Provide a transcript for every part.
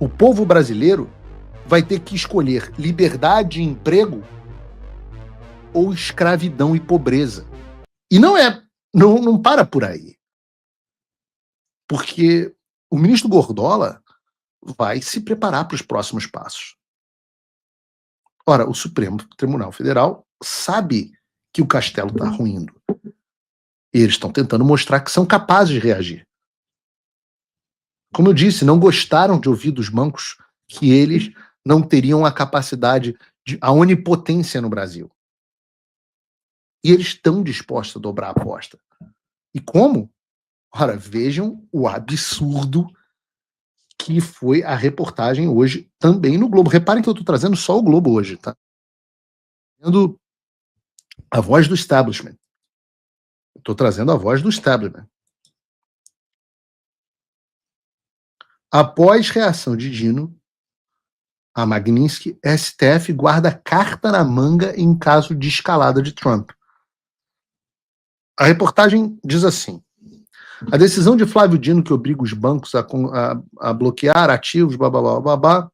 O povo brasileiro vai ter que escolher liberdade e emprego ou escravidão e pobreza. E não para por aí. Porque o ministro Gordola vai se preparar para os próximos passos. Ora, o Supremo Tribunal Federal sabe que o castelo está ruindo. E eles estão tentando mostrar que são capazes de reagir. Como eu disse, não gostaram de ouvir dos bancos que eles não teriam a capacidade, a onipotência no Brasil. E eles estão dispostos a dobrar a aposta. E como? Ora, vejam o absurdo que foi a reportagem hoje também no Globo. Reparem que eu estou trazendo só o Globo hoje, tá? Trazendo a voz do establishment. Estou trazendo a voz do establishment. Após reação de Dino a Magnitsky, STF guarda carta na manga em caso de escalada de Trump. A reportagem diz assim: a decisão de Flávio Dino, que obriga os bancos a bloquear ativos, babá,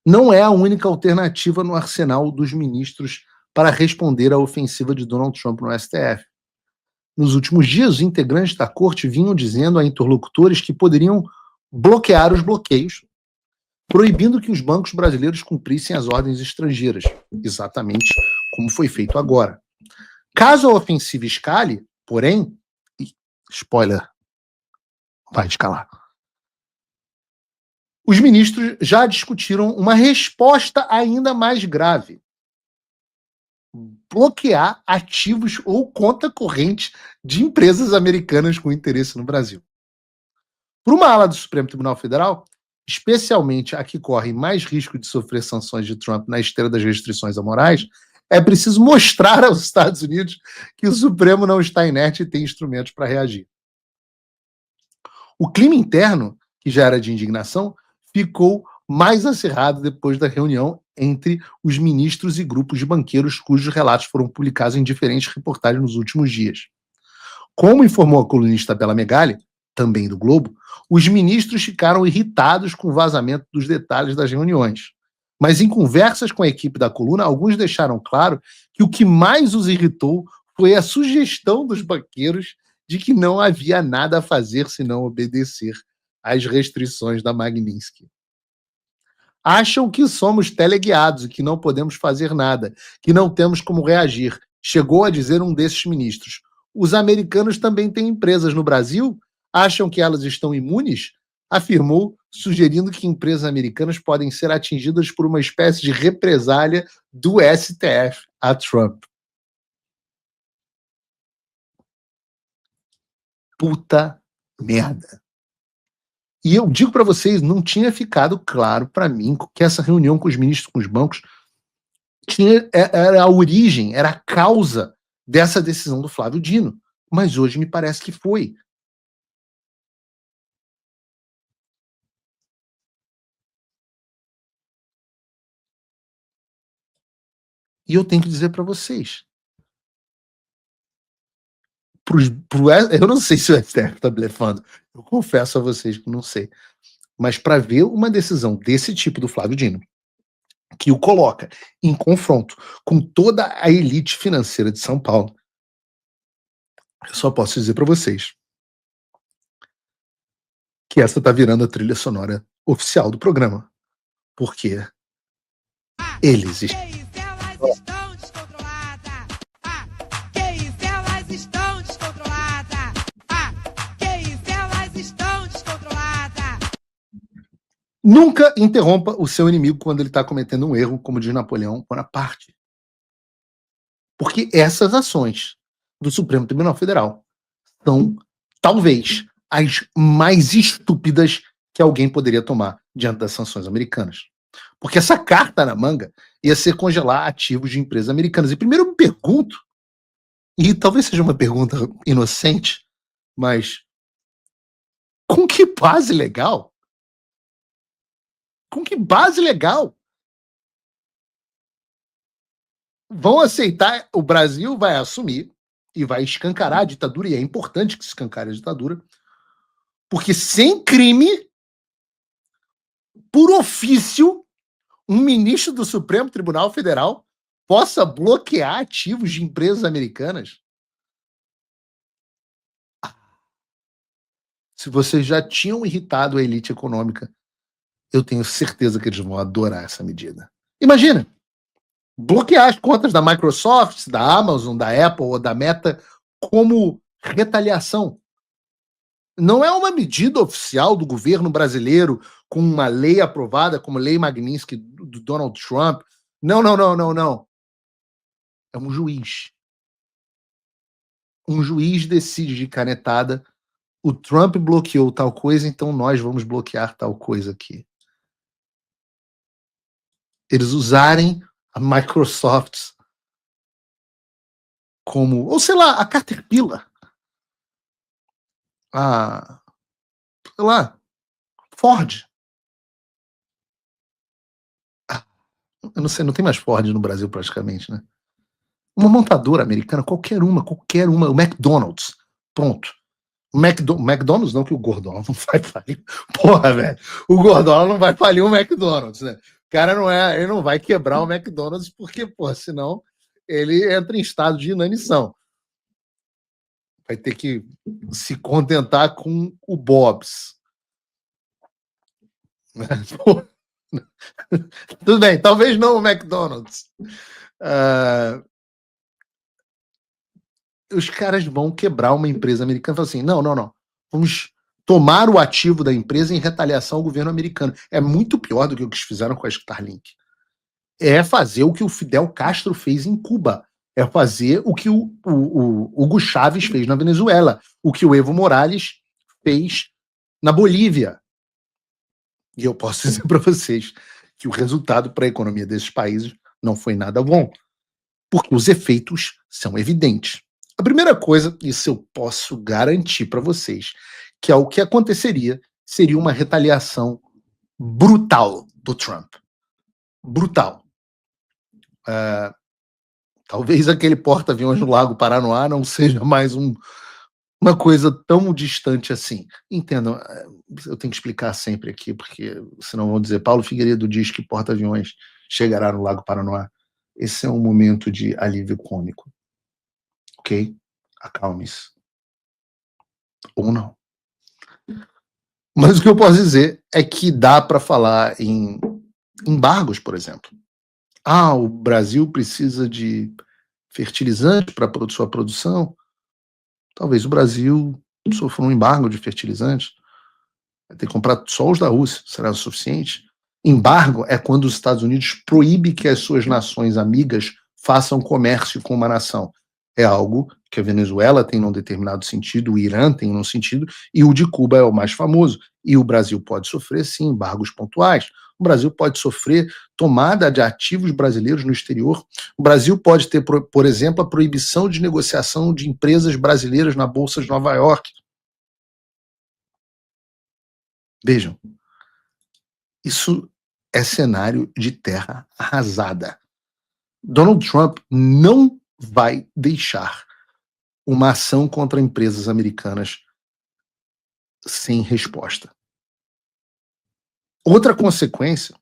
não é a única alternativa no arsenal dos ministros para responder à ofensiva de Donald Trump no STF. Nos últimos dias, os integrantes da corte vinham dizendo a interlocutores que poderiam bloquear os bloqueios, proibindo que os bancos brasileiros cumprissem as ordens estrangeiras, exatamente como foi feito agora. Caso a ofensiva escale, porém, spoiler, vai escalar. Os ministros já discutiram uma resposta ainda mais grave: bloquear ativos ou conta corrente de empresas americanas com interesse no Brasil. Por uma ala do Supremo Tribunal Federal, especialmente a que corre mais risco de sofrer sanções de Trump na esteira das restrições morais, é preciso mostrar aos Estados Unidos que o Supremo não está inerte e tem instrumentos para reagir. O clima interno, que já era de indignação, ficou mais acirrado depois da reunião entre os ministros e grupos de banqueiros cujos relatos foram publicados em diferentes reportagens nos últimos dias. Como informou a colunista Bela Megali, também do Globo, os ministros ficaram irritados com o vazamento dos detalhes das reuniões. Mas em conversas com a equipe da coluna, alguns deixaram claro que o que mais os irritou foi a sugestão dos banqueiros de que não havia nada a fazer senão obedecer às restrições da Magnitsky. Acham que somos teleguiados e que não podemos fazer nada, que não temos como reagir, chegou a dizer um desses ministros. Os americanos também têm empresas no Brasil? Acham que elas estão imunes? Afirmou, sugerindo que empresas americanas podem ser atingidas por uma espécie de represália do STF a Trump. Puta merda. E eu digo para vocês, não tinha ficado claro para mim que essa reunião com os ministros, com os bancos, era a origem, era a causa dessa decisão do Flávio Dino. Mas hoje me parece que foi. E eu tenho que dizer para vocês, eu não sei se o STF está blefando, eu confesso a vocês que não sei, mas para ver uma decisão desse tipo do Flávio Dino, que o coloca em confronto com toda a elite financeira de São Paulo, eu só posso dizer para vocês que essa está virando a trilha sonora oficial do programa, porque eles estão Nunca interrompa o seu inimigo quando ele está cometendo um erro, como diz Napoleão Bonaparte. Porque essas ações do Supremo Tribunal Federal são, talvez, as mais estúpidas que alguém poderia tomar diante das sanções americanas. Porque essa carta na manga ia ser congelar ativos de empresas americanas. E primeiro eu me pergunto, e talvez seja uma pergunta inocente, mas com que base legal? Com que base legal vão aceitar, o Brasil vai assumir e vai escancarar a ditadura, e é importante que se escancare a ditadura, porque sem crime por ofício, um ministro do Supremo Tribunal Federal possa bloquear ativos de empresas americanas? Se vocês já tinham irritado a elite econômica, eu tenho certeza que eles vão adorar essa medida. Imagina, bloquear as contas da Microsoft, da Amazon, da Apple ou da Meta como retaliação. Não é uma medida oficial do governo brasileiro com uma lei aprovada, como a Lei Magnitsky do Donald Trump. Não, não, não, não, não. É um juiz. Um juiz decide de canetada: o Trump bloqueou tal coisa, então nós vamos bloquear tal coisa aqui. Eles usarem a Microsoft como, ou sei lá, a Caterpillar, sei lá, Ford. Eu não sei, não tem mais Ford no Brasil praticamente, né? Uma montadora americana, qualquer uma, o McDonald's, pronto. O McDonald's não, que o Gordola não vai falir. Porra, velho, o Gordola não vai falir o McDonald's, né? O cara ele não vai quebrar o McDonald's porque, porra, senão ele entra em estado de inanição. Vai ter que se contentar com o Bob's. Tudo bem, talvez não o McDonald's. Os caras vão quebrar uma empresa americana e falar assim: não, não, não. Vamos tomar o ativo da empresa em retaliação ao governo americano. É muito pior do que o que eles fizeram com a Starlink. É fazer o que o Fidel Castro fez em Cuba. É fazer o que o Hugo Chávez fez na Venezuela. O que o Evo Morales fez na Bolívia. E eu posso dizer para vocês que o resultado para a economia desses países não foi nada bom. Porque os efeitos são evidentes. A primeira coisa, isso eu posso garantir para vocês, que é o que aconteceria, seria uma retaliação brutal do Trump. Brutal. Talvez aquele porta-aviões no Lago Paranoá não seja mais uma coisa tão distante assim. Entendam, eu tenho que explicar sempre aqui, porque senão vão dizer: Paulo Figueiredo diz que porta-aviões chegará no Lago Paranoá. Esse é um momento de alívio cômico. Ok? Acalme-se. Ou não. Mas o que eu posso dizer é que dá para falar em embargos, por exemplo. O Brasil precisa de fertilizante para sua produção. Talvez o Brasil sofra um embargo de fertilizantes. Vai ter que comprar só os da Rússia. Será o suficiente? Embargo é quando os Estados Unidos proíbe que as suas nações amigas façam comércio com uma nação. É algo que a Venezuela tem num determinado sentido, o Irã tem num sentido, e o de Cuba é o mais famoso. E o Brasil pode sofrer, sim, embargos pontuais. O Brasil pode sofrer tomada de ativos brasileiros no exterior. O Brasil pode ter, por exemplo, a proibição de negociação de empresas brasileiras na Bolsa de Nova York. Vejam, isso é cenário de terra arrasada. Donald Trump não vai deixar uma ação contra empresas americanas sem resposta. Outra consequência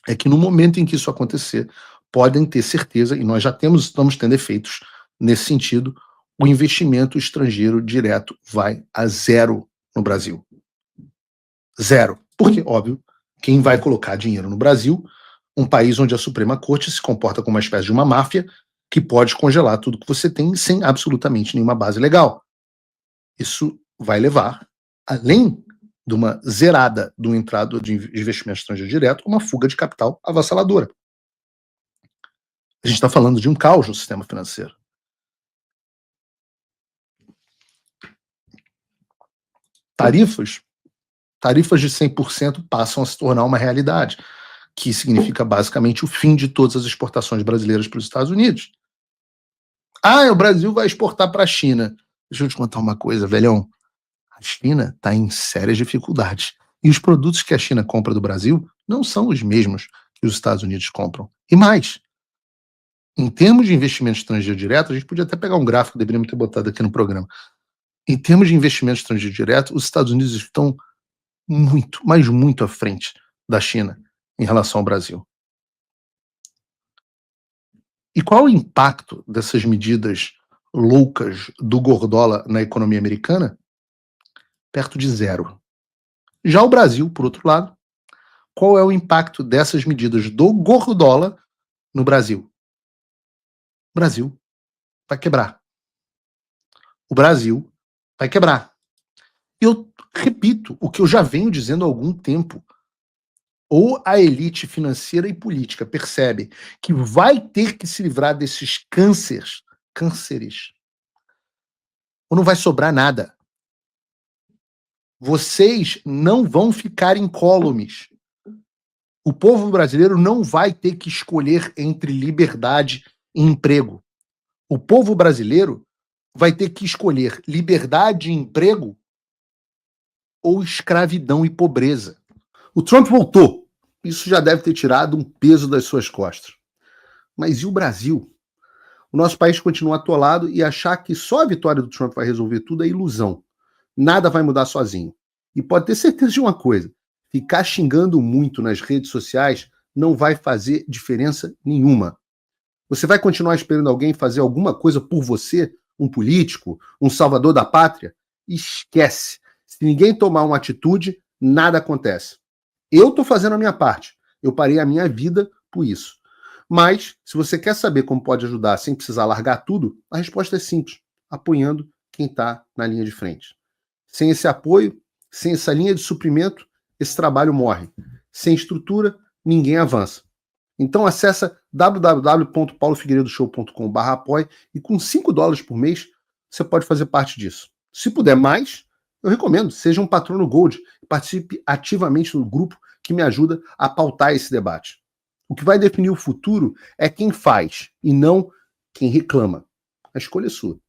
é que no momento em que isso acontecer, podem ter certeza, e nós já estamos tendo efeitos nesse sentido, o investimento estrangeiro direto vai a zero no Brasil. Zero. Porque, óbvio, quem vai colocar dinheiro no Brasil, um país onde a Suprema Corte se comporta como uma espécie de uma máfia que pode congelar tudo que você tem sem absolutamente nenhuma base legal. Isso vai levar, além de uma zerada do entrada de investimento estrangeiro direto, uma fuga de capital avassaladora. A gente está falando de um caos no sistema financeiro. Tarifas de 100% passam a se tornar uma realidade, que significa basicamente o fim de todas as exportações brasileiras para os Estados Unidos. O Brasil vai exportar para a China. Deixa eu te contar uma coisa, velhão. A China está em sérias dificuldades. E os produtos que a China compra do Brasil não são os mesmos que os Estados Unidos compram. E mais, em termos de investimento estrangeiro direto, a gente podia até pegar um gráfico, deveríamos ter botado aqui no programa. Em termos de investimento estrangeiro direto, os Estados Unidos estão muito, mas muito à frente da China em relação ao Brasil. E qual o impacto dessas medidas loucas do Gordola na economia americana? Perto de zero. Já o Brasil, por outro lado, qual é o impacto dessas medidas do Gordola no Brasil? O Brasil vai quebrar. O Brasil vai quebrar. Eu repito o que eu já venho dizendo há algum tempo. Ou a elite financeira e política percebe que vai ter que se livrar desses cânceres, ou não vai sobrar nada. Vocês não vão ficar incólumes. O povo brasileiro não vai ter que escolher entre liberdade e emprego. O povo brasileiro vai ter que escolher liberdade e emprego ou escravidão e pobreza. O Trump voltou. Isso já deve ter tirado um peso das suas costas. Mas e o Brasil? O nosso país continua atolado e achar que só a vitória do Trump vai resolver tudo é ilusão. Nada vai mudar sozinho. E pode ter certeza de uma coisa: ficar xingando muito nas redes sociais não vai fazer diferença nenhuma. Você vai continuar esperando alguém fazer alguma coisa por você, um político, um salvador da pátria? Esquece. Se ninguém tomar uma atitude, nada acontece. Eu estou fazendo a minha parte. Eu parei a minha vida por isso. Mas, se você quer saber como pode ajudar sem precisar largar tudo, a resposta é simples: apoiando quem está na linha de frente. Sem esse apoio, sem essa linha de suprimento, esse trabalho morre. Sem estrutura, ninguém avança. Então acessa www.paulofigueiredoshow.com/apoie e com $5 por mês você pode fazer parte disso. Se puder mais, eu recomendo, seja um patrono Gold e participe ativamente do grupo que me ajuda a pautar esse debate. O que vai definir o futuro é quem faz e não quem reclama. A escolha é sua.